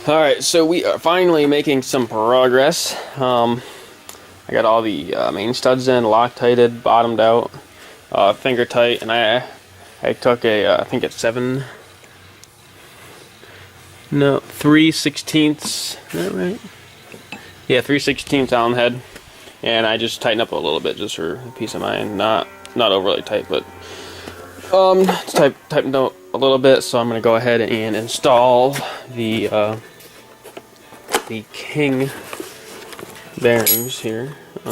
Alright, so we are finally making some progress. I got all the main studs in, Loctited, bottomed out, finger tight, and I took a, I think it's 3/16, is that right? Yeah, 3/16 Allen head, and I just tightened up a little bit just for peace of mind. Not overly tight, but it's tightened up a little bit. So I'm gonna go ahead and install the King bearings here. I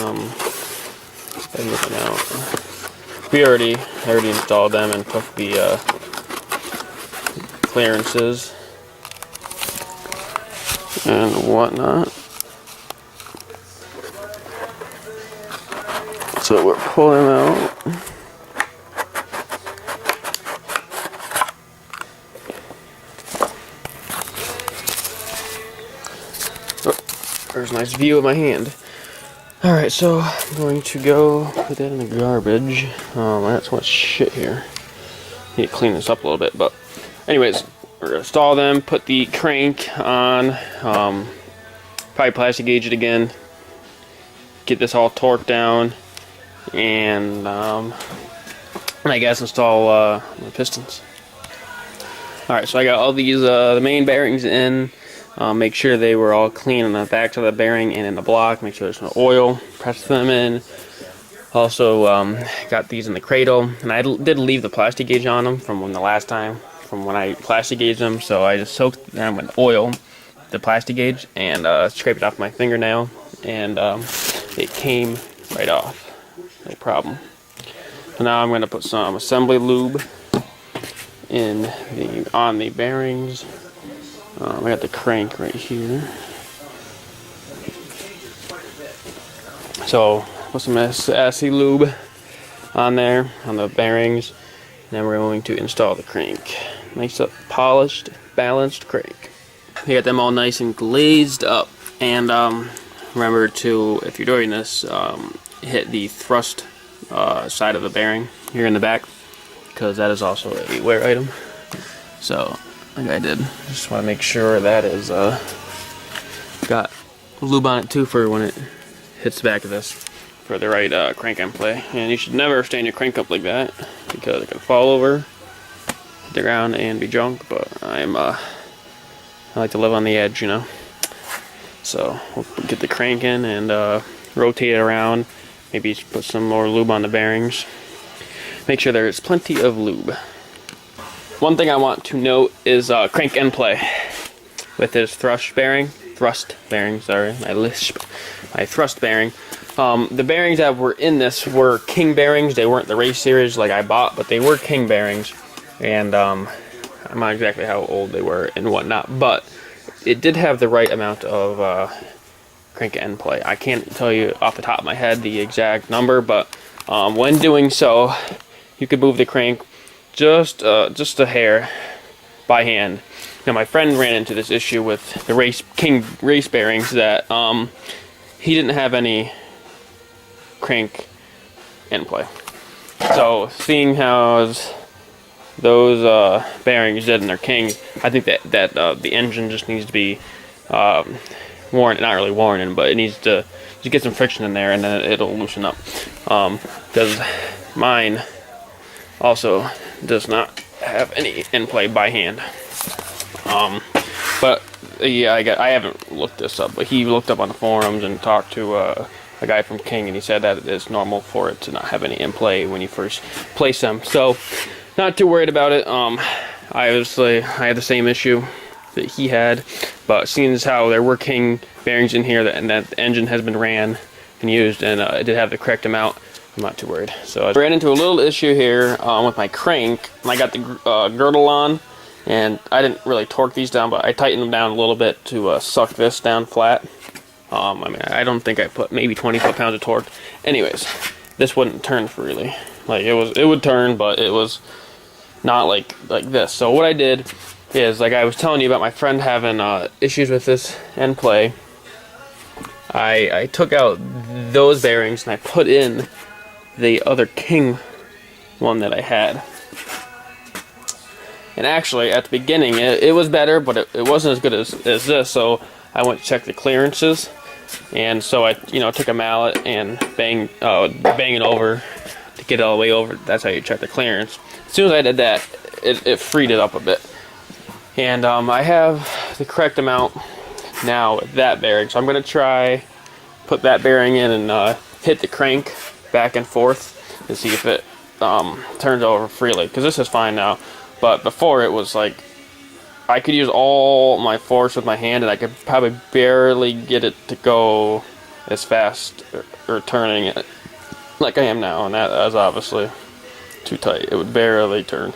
already installed them and took the clearances and whatnot. So we're pulling out. Oh, there's a nice view of my hand. Alright, so I'm going to go put that in the garbage. I got so much shit here. Need to clean this up a little bit, but anyways, we're gonna install them, put the crank on, probably plastic gauge it again, get this all torqued down, and I guess install the pistons. Alright, so I got all these the main bearings in. Make sure they were all clean on the backs of the bearing and in the block. Make sure there's no oil. Press them in. Also got these in the cradle, and I did leave the plastic gauge on them from when I plastic gauged them. So I just soaked them with oil, the plastic gauge, and scraped it off my fingernail, and it came right off. No problem. So now I'm going to put some assembly lube on the bearings. I got the crank right here. So put some assy lube on there on the bearings. Then we're going to install the crank. Nice up, polished, balanced crank. We got them all nice and glazed up. And remember to, if you're doing this, hit the thrust side of the bearing here in the back, because that is also a wear item. So like I did, just want to make sure that is got lube on it too for when it hits the back of this for the right crank end play. And you should never stand your crank up like that, because it can fall over, hit the ground, and be junk. But I like to live on the edge, you know. So we'll get the crank in and rotate it around. Maybe put some more lube on the bearings. Make sure there's plenty of lube. One thing I want to note is crank end play with this thrust bearing, sorry, my thrust bearing. The bearings that were in this were King bearings. They weren't the race series like I bought, but they were King bearings, and I'm not exactly how old they were and whatnot, but it did have the right amount of crank end play. I can't tell you off the top of my head the exact number, but when doing so, you could move the crank just a hair by hand. Now my friend ran into this issue with the King race bearings that he didn't have any crank end play. So seeing how those bearings did in their Kings, I think that the engine just needs to be worn, not really worn in, but it needs to just get some friction in there, and then it'll loosen up. Because mine also does not have any end play by hand. But yeah, I haven't looked this up, but he looked up on the forums and talked to a guy from King, and he said that it's normal for it to not have any end play when you first place them. So not too worried about it. I had the same issue that he had, but seeing as how there were King bearings in here and that the engine has been ran and used, and it did have the correct amount, I'm not too worried. So I ran into a little issue here with my crank. I got the girdle on, and I didn't really torque these down, but I tightened them down a little bit to suck this down flat. I mean, I don't think I put maybe 20 foot-pounds of torque. Anyways, this wouldn't turn freely. Like it would turn, but it was not like this. So what I did is, like I was telling you about my friend having issues with this end play, I took out those bearings and I put in the other King one that I had. And actually, at the beginning, it was better, but it wasn't as good as this. So I went to check the clearances, and so I, took a mallet and bang it over to get it all the way over. That's how you check the clearance. As soon as I did that, it freed it up a bit. And I have the correct amount now with that bearing, so I'm gonna try put that bearing in and hit the crank back and forth and see if it turns over freely, because this is fine now. But before, it was like I could use all my force with my hand and I could probably barely get it to go as fast or turning it like I am now, and that is obviously too tight. It would barely turn,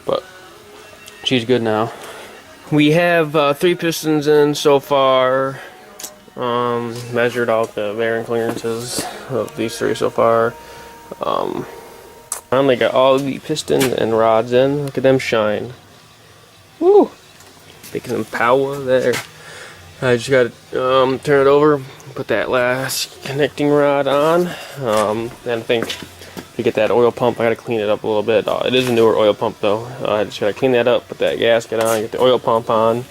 but she's good now. We have 3 pistons in so far. Measured out the bearing clearances of these 3 so far. Finally got all the pistons and rods in. Look at them shine. Woo! Making some power there. I just gotta turn it over, put that last connecting rod on. Then I think to get that oil pump, I gotta clean it up a little bit. It is a newer oil pump though. I just gotta clean that up, put that gasket on, get the oil pump on.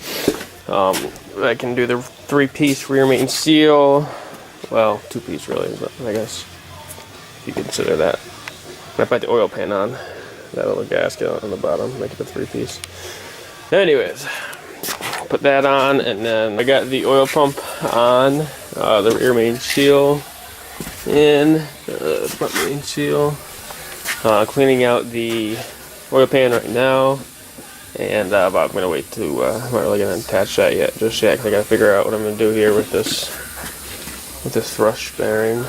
I can do the 3-piece rear main seal. Well, 2-piece really, but I guess if you consider that. I put the oil pan on, that little gasket on the bottom, make it a 3-piece. Anyways, put that on, and then I got the oil pump on, the rear main seal in, the front main seal. Cleaning out the oil pan right now, and I'm gonna wait to. I'm not really gonna attach that yet, just yet, because I gotta figure out what I'm gonna do here with this thrush bearing.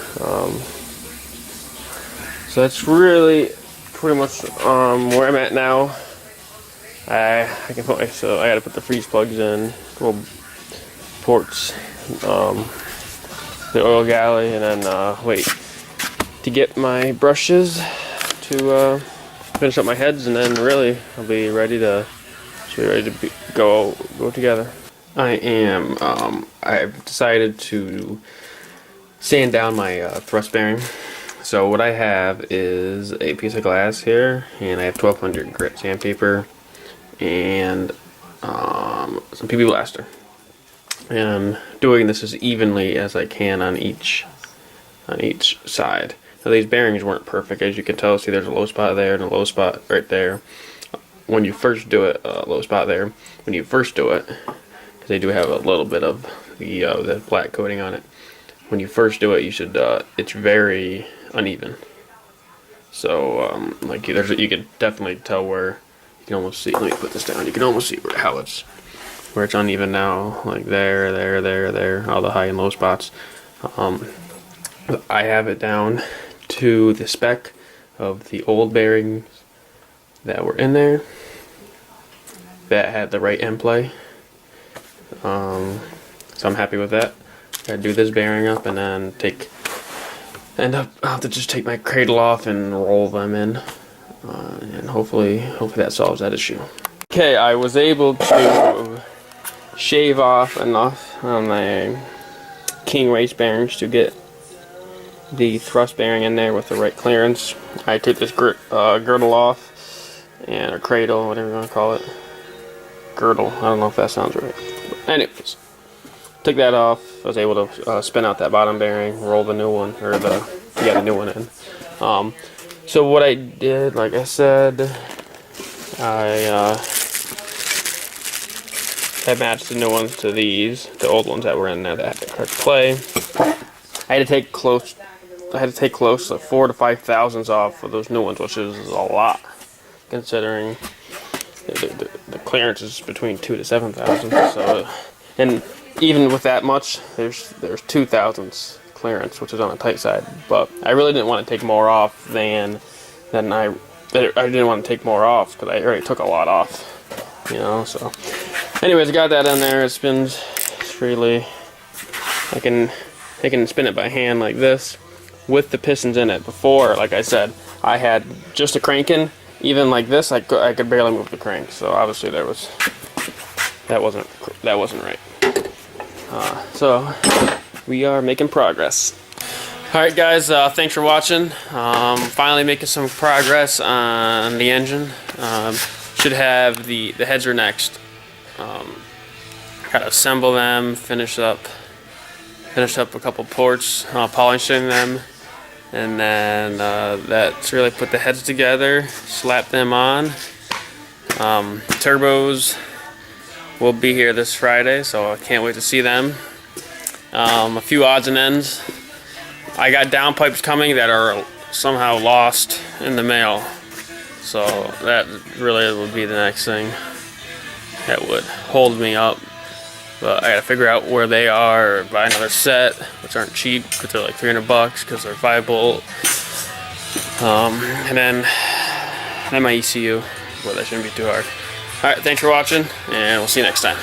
So that's really pretty much where I'm at now. I can put I gotta put the freeze plugs in, little ports, the oil galley, and then wait to get my brushes to finish up my heads, and then really I'll be ready to go together. I've decided to sand down my thrust bearing. So what I have is a piece of glass here, and I have 1200 grit sandpaper and some PB Blaster. And I'm doing this as evenly as I can on each side. Now these bearings weren't perfect, as you can tell. See, there's a low spot there and a low spot right there. When you first do it, low spot there. When you first do it, because they do have a little bit of the black coating on it. When you first do it, you should. It's very uneven. So like you can definitely tell where you can almost see. Let me put this down. You can almost see where it's uneven now, like there, all the high and low spots. I have it down to the spec of the old bearings that were in there that had the right end play. So I'm happy with that. I do this bearing up and then I'll have to just take my cradle off and roll them in, and hopefully that solves that issue. Okay, I was able to shave off enough on my King race bearings to get the thrust bearing in there with the right clearance. I took this girdle off, and a cradle, whatever you want to call it. Girdle, I don't know if that sounds right. But anyways, took that off. I was able to spin out that bottom bearing, roll the new one, or the new one in. So what I did, like I said, I matched the new ones to these, the old ones that were in there that had the correct play. I had to take close like 4 to 5 thousandths off of those new ones, which is a lot, considering the clearance is between 2 to 7 thousandths. So, and even with that much, there's 2 thousandths clearance, which is on the tight side. But I really didn't want to take more off than I didn't want to take more off, because I already took a lot off, So, anyways, I got that in there. It spins freely. I can spin it by hand like this with the pistons in it. Before, like I said, I had just a cranking. Even like this, I could barely move the crank. So obviously that wasn't right. So we are making progress. Alright guys, thanks for watching. Finally making some progress on the engine. should have the heads are next. Gotta assemble them, finish up a couple ports, polishing them, and then that's really put the heads together, slap them on. Turbos will be here this Friday, so I can't wait to see them. A few odds and ends. I got downpipes coming that are somehow lost in the mail, so that really would be the next thing that would hold me up. But I gotta figure out where they are, or buy another set, which aren't cheap because they're like $300 because they're 5-bolt. And then my ECU, but that shouldn't be too hard. Alright, thanks for watching, and we'll see you next time.